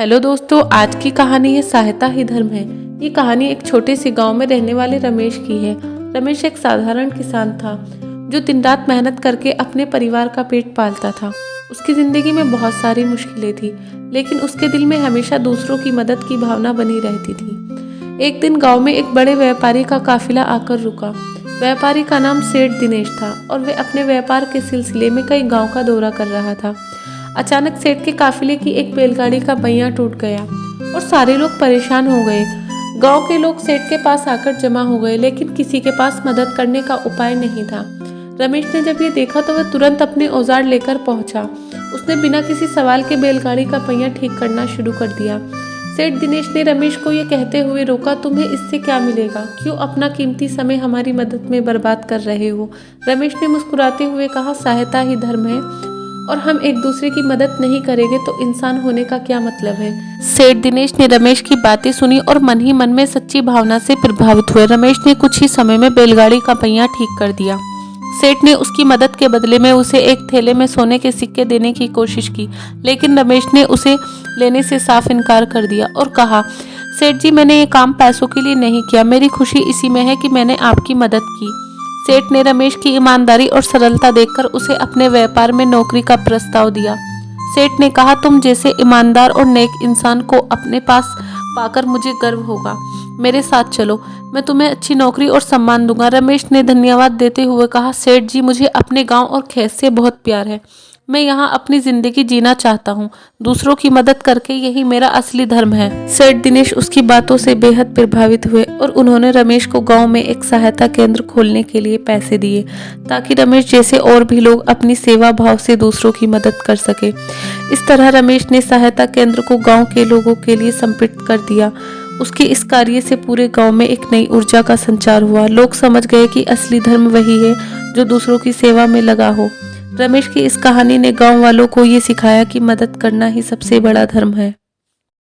Hello दोस्तों, आज की कहानी है सहायता ही धर्म है। ये कहानी एक छोटे से गांव में रहने वाले रमेश की है। रमेश एक साधारण किसान था जो दिन रात मेहनत करके अपने परिवार का पेट पालता था। उसकी जिंदगी में बहुत सारी मुश्किलें थी, लेकिन उसके दिल में हमेशा दूसरों की मदद की भावना बनी रहती थी। एक दिन गांव में एक बड़े व्यापारी का काफिला आकर रुका। व्यापारी का नाम सेठ दिनेश था और वे अपने व्यापार के सिलसिले में कई गांव का दौरा कर रहा था। अचानक सेठ के काफिले की एक बैलगाड़ी का पहिया टूट गया और सारे लोग परेशान हो गए। गांव के लोग सेठ के पास आकर जमा हो गए, लेकिन किसी के पास मदद करने का उपाय नहीं था। रमेश ने जब ये देखा तो वह तुरंत अपने औजार लेकर पहुंचा। उसने बिना किसी सवाल के बैलगाड़ी का पहिया ठीक करना शुरू कर दिया। सेठ दिनेश ने रमेश को ये कहते हुए रोका, तुम्हें इससे क्या मिलेगा? क्यों अपना कीमती समय हमारी मदद में बर्बाद कर रहे हो? रमेश ने मुस्कुराते हुए कहा, सहायता ही धर्म है और हम एक दूसरे की मदद नहीं करेंगे तो इंसान होने का क्या मतलब है। सेठ दिनेश ने रमेश की बातें सुनी और मन ही मन में सच्ची भावना से प्रभावित हुए। रमेश ने कुछ ही समय में बैलगाड़ी का पहिया ठीक कर दिया। सेठ ने उसकी मदद के बदले में उसे एक थैले में सोने के सिक्के देने की कोशिश की, लेकिन रमेश ने उसे लेने से साफ इनकार कर दिया और कहा, सेठ जी, मैंने ये काम पैसों के लिए नहीं किया। मेरी खुशी इसी में है कि मैंने आपकी मदद की। सेठ ने रमेश की ईमानदारी और सरलता देखकर उसे अपने व्यापार में नौकरी का प्रस्ताव दिया। सेठ ने कहा, तुम जैसे ईमानदार और नेक इंसान को अपने पास पाकर मुझे गर्व होगा। मेरे साथ चलो, मैं तुम्हें अच्छी नौकरी और सम्मान दूंगा। रमेश ने धन्यवाद देते हुए कहा, सेठ जी, मुझे अपने गांव और खेत से बहुत प्यार है। मैं यहाँ अपनी जिंदगी जीना चाहता हूँ। दूसरों की मदद करके यही मेरा असली धर्म है। सेठ दिनेश उसकी बातों से बेहद प्रभावित हुए और उन्होंने रमेश को गांव में एक सहायता केंद्र खोलने के लिए पैसे दिए, ताकि रमेश जैसे और भी लोग अपनी सेवा भाव से दूसरों की मदद कर सके। इस तरह रमेश ने सहायता केंद्र को गाँव के लोगों के लिए समर्पित कर दिया। उसके इस कार्य से पूरे गांव में एक नई ऊर्जा का संचार हुआ। लोग समझ गए कि असली धर्म वही है जो दूसरों की सेवा में लगा हो। रमेश की इस कहानी ने गांव वालों को ये सिखाया कि मदद करना ही सबसे बड़ा धर्म है।